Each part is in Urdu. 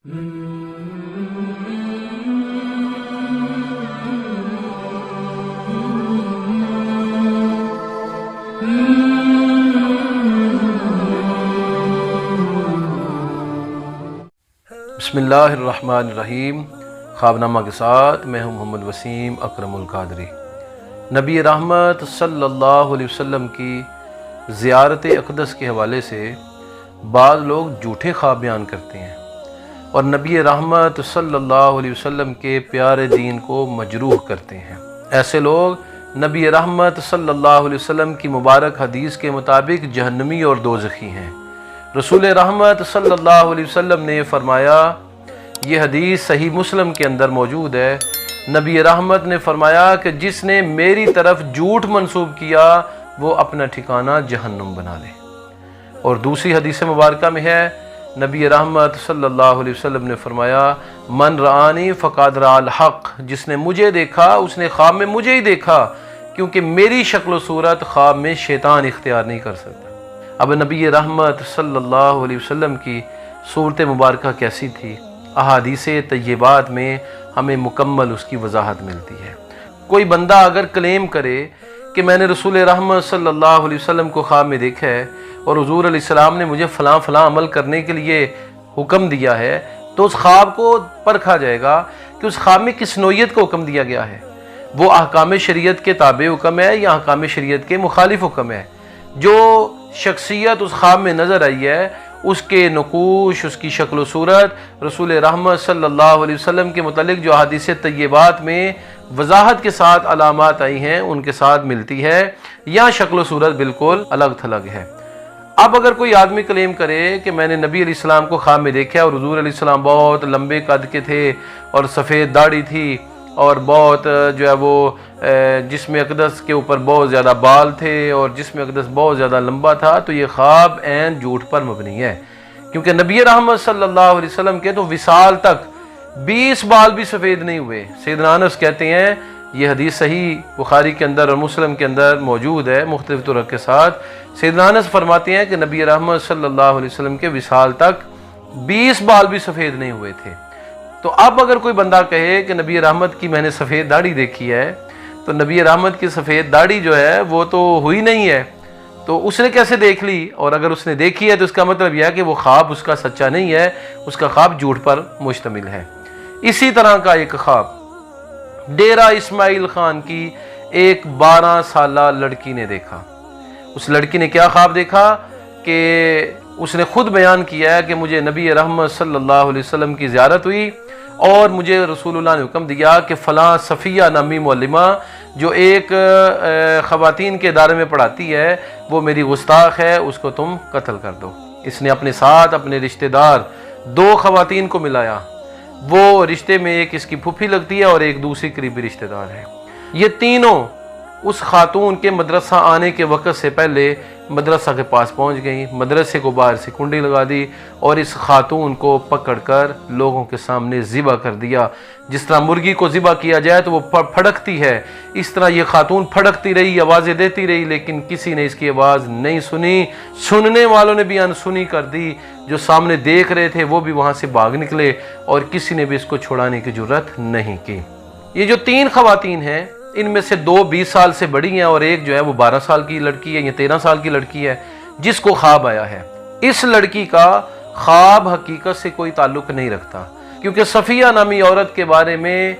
بسم اللہ الرحمن الرحیم۔ خوابنامہ کے ساتھ میں ہوں محمد وسیم اکرم القادری۔ نبی رحمت صلی اللہ علیہ وسلم کی زیارت اقدس کے حوالے سے بعض لوگ جھوٹے خواب بیان کرتے ہیں اور نبی رحمت صلی اللہ علیہ وسلم کے پیارے دین کو مجروح کرتے ہیں۔ ایسے لوگ نبی رحمت صلی اللہ علیہ وسلم کی مبارک حدیث کے مطابق جہنمی اور دوزخی ہیں۔ رسول رحمت صلی اللہ علیہ وسلم نے فرمایا، یہ حدیث صحیح مسلم کے اندر موجود ہے، نبی رحمت نے فرمایا کہ جس نے میری طرف جھوٹ منسوب کیا وہ اپنا ٹھکانہ جہنم بنا لے۔ اور دوسری حدیث مبارکہ میں ہے، نبی رحمت صلی اللہ علیہ وسلم نے فرمایا، من رآنی فقد رأى الحق، جس نے مجھے دیکھا اس نے خواب میں مجھے ہی دیکھا، کیونکہ میری شکل و صورت خواب میں شیطان اختیار نہیں کر سکتا۔ اب نبی رحمت صلی اللہ علیہ وسلم کی صورت مبارکہ کیسی تھی؟ احادیث طیبات میں ہمیں مکمل اس کی وضاحت ملتی ہے۔ کوئی بندہ اگر کلیم کرے کہ میں نے رسول رحمت صلی اللہ علیہ وسلم کو خواب میں دیکھا ہے اور حضور علیہ السلام نے مجھے فلاں فلاں عمل کرنے کے لیے حکم دیا ہے، تو اس خواب کو پرکھا جائے گا کہ اس خواب میں کس نوعیت کا حکم دیا گیا ہے۔ وہ احکام شریعت کے تابع حکم ہے یا احکام شریعت کے مخالف حکم ہے؟ جو شخصیت اس خواب میں نظر آئی ہے، اس کے نقوش، اس کی شکل و صورت رسول رحمت صلی اللہ علیہ وسلم کے متعلق جو احادیث طیبات میں وضاحت کے ساتھ علامات آئی ہیں ان کے ساتھ ملتی ہے، یا شکل و صورت بالکل الگ تھلگ ہے۔ اب اگر کوئی آدمی کلیم کرے کہ میں نے نبی علیہ السلام کو خواب میں دیکھا اور حضور علیہ السلام بہت لمبے قد کے تھے اور سفید داڑھی تھی اور بہت جو ہے وہ جسم اقدس کے اوپر بہت زیادہ بال تھے اور جسم اقدس بہت زیادہ لمبا تھا، تو یہ خواب عین جھوٹ پر مبنی ہے، کیونکہ نبی رحمت صلی اللہ علیہ وسلم کے تو وصال تک 20 بال بھی سفید نہیں ہوئے۔ سیدنا انس کہتے ہیں، یہ حدیث صحیح بخاری کے اندر اور مسلم کے اندر موجود ہے مختلف طرق کے ساتھ۔ سیدنا انس فرماتے ہیں کہ نبی رحمت صلی اللہ علیہ وسلم کے وصال تک 20 بال بھی سفید نہیں ہوئے تھے۔ تو اب اگر کوئی بندہ کہے کہ نبی رحمت کی میں نے سفید داڑھی دیکھی ہے، تو نبی رحمت کی سفید داڑھی جو ہے وہ تو ہوئی نہیں ہے، تو اس نے کیسے دیکھ لی؟ اور اگر اس نے دیکھی ہے تو اس کا مطلب یہ ہے کہ وہ خواب اس کا سچا نہیں ہے، اس کا خواب جھوٹ پر مشتمل ہے۔ اسی طرح کا ایک خواب ڈیرہ اسماعیل خان کی ایک 12 سالہ لڑکی نے دیکھا۔ اس لڑکی نے کیا خواب دیکھا کہ اس نے خود بیان کیا ہے کہ مجھے نبی رحمت صلی اللہ علیہ وسلم کی زیارت ہوئی اور مجھے رسول اللہ نے حکم دیا کہ فلاں صفیہ نامی معلمہ جو ایک خواتین کے ادارے میں پڑھاتی ہے وہ میری گستاخ ہے، اس کو تم قتل کر دو۔ اس نے اپنے ساتھ اپنے رشتہ دار 2 خواتین کو ملایا، وہ رشتے میں ایک اس کی پھوپھی لگتی ہے اور ایک دوسری قریبی رشتہ دار ہے۔ یہ تینوں اس خاتون کے مدرسہ آنے کے وقت سے پہلے مدرسہ کے پاس پہنچ گئیں، مدرسے کو باہر سے کنڈی لگا دی اور اس خاتون کو پکڑ کر لوگوں کے سامنے ذبح کر دیا۔ جس طرح مرغی کو ذبح کیا جائے تو وہ پھڑکتی ہے، اس طرح یہ خاتون پھڑکتی رہی، آوازیں دیتی رہی، لیکن کسی نے اس کی آواز نہیں سنی۔ سننے والوں نے بھی انسنی کر دی، جو سامنے دیکھ رہے تھے وہ بھی وہاں سے بھاگ نکلے اور کسی نے بھی اس کو چھڑانے کی جرات نہیں کی۔ یہ جو 3 خواتین ہیں، ان میں سے 2 20 سال سے بڑی ہیں اور ایک جو ہے وہ 12 سال کی لڑکی ہے یا 13 سال کی لڑکی ہے جس کو خواب آیا ہے۔ اس لڑکی کا خواب حقیقت سے کوئی تعلق نہیں رکھتا، کیونکہ صفیہ نامی عورت کے بارے میں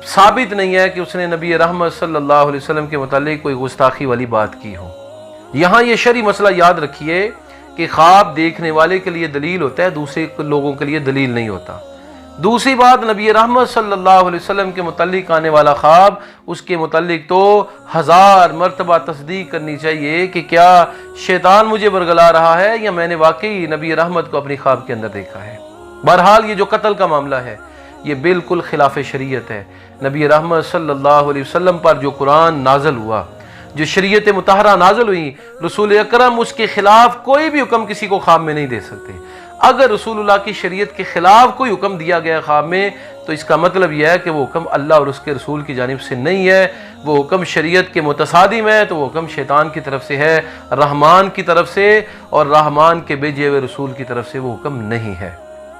ثابت نہیں ہے کہ اس نے نبی رحمت صلی اللہ علیہ وسلم کے متعلق کوئی گستاخی والی بات کی ہو۔ یہاں یہ شرعی مسئلہ یاد رکھیے کہ خواب دیکھنے والے کے لیے دلیل ہوتا ہے، دوسرے لوگوں کے لیے دلیل نہیں ہوتا۔ دوسری بات، نبی رحمت صلی اللہ علیہ وسلم کے متعلق آنے والا خواب، اس کے متعلق تو 1000 مرتبہ تصدیق کرنی چاہیے کہ کیا شیطان مجھے برگلا رہا ہے یا میں نے واقعی نبی رحمت کو اپنی خواب کے اندر دیکھا ہے۔ بہرحال یہ جو قتل کا معاملہ ہے یہ بالکل خلاف شریعت ہے۔ نبی رحمت صلی اللہ علیہ وسلم پر جو قرآن نازل ہوا، جو شریعت مطہرہ نازل ہوئی، رسول اکرم اس کے خلاف کوئی بھی حکم کسی کو خواب میں نہیں دے سکتے۔ اگر رسول اللہ کی شریعت کے خلاف کوئی حکم دیا گیا خواب میں تو اس کا مطلب یہ ہے کہ وہ حکم اللہ اور اس کے رسول کی جانب سے نہیں ہے، وہ حکم شریعت کے متصادم ہے، تو وہ حکم شیطان کی طرف سے ہے، رحمان کی طرف سے اور رحمان کے بھیجے ہوئے رسول کی طرف سے وہ حکم نہیں ہے۔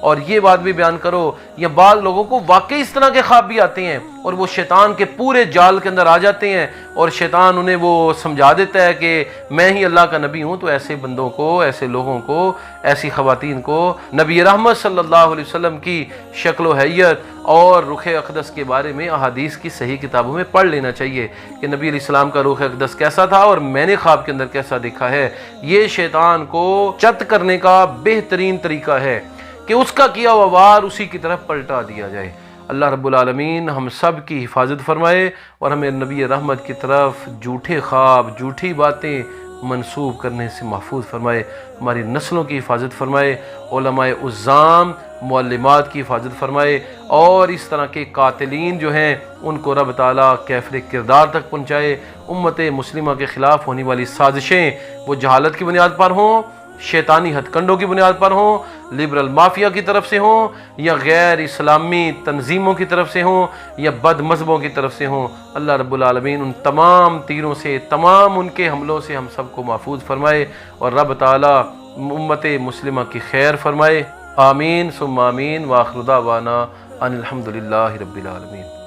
اور یہ بات بھی بیان کرو، یا بعض لوگوں کو واقعی اس طرح کے خواب بھی آتے ہیں اور وہ شیطان کے پورے جال کے اندر آ جاتے ہیں اور شیطان انہیں وہ سمجھا دیتا ہے کہ میں ہی اللہ کا نبی ہوں، تو ایسے بندوں کو، ایسے لوگوں کو، ایسی خواتین کو نبی رحمت صلی اللہ علیہ وسلم کی شکل و حیت اور رخ اقدس کے بارے میں احادیث کی صحیح کتابوں میں پڑھ لینا چاہیے کہ نبی علیہ السلام کا رخ اقدس کیسا تھا اور میں نے خواب کے اندر کیسا دیکھا ہے۔ یہ شیطان کو چت کرنے کا بہترین طریقہ ہے کہ اس کا کیا ہوا وار اسی کی طرف پلٹا دیا جائے۔ اللہ رب العالمین ہم سب کی حفاظت فرمائے اور ہمیں نبی رحمت کی طرف جھوٹے خواب، جھوٹی باتیں منسوب کرنے سے محفوظ فرمائے، ہماری نسلوں کی حفاظت فرمائے، علماء عظام معلمات کی حفاظت فرمائے، اور اس طرح کے قاتلین جو ہیں ان کو رب تعالیٰ کیفر کردار تک پہنچائے۔ امت مسلمہ کے خلاف ہونے والی سازشیں وہ جہالت کی بنیاد پر ہوں، شیطانی ہتھ کنڈوں کی بنیاد پر ہوں، لبرل مافیا کی طرف سے ہوں، یا غیر اسلامی تنظیموں کی طرف سے ہوں، یا بد مذہبوں کی طرف سے ہوں، اللہ رب العالمین ان تمام تیروں سے، تمام ان کے حملوں سے ہم سب کو محفوظ فرمائے اور رب تعالیٰ امت مسلمہ کی خیر فرمائے۔ آمین ثم آمین، وآخر دعوانا ان الحمد للہ رب العالمین۔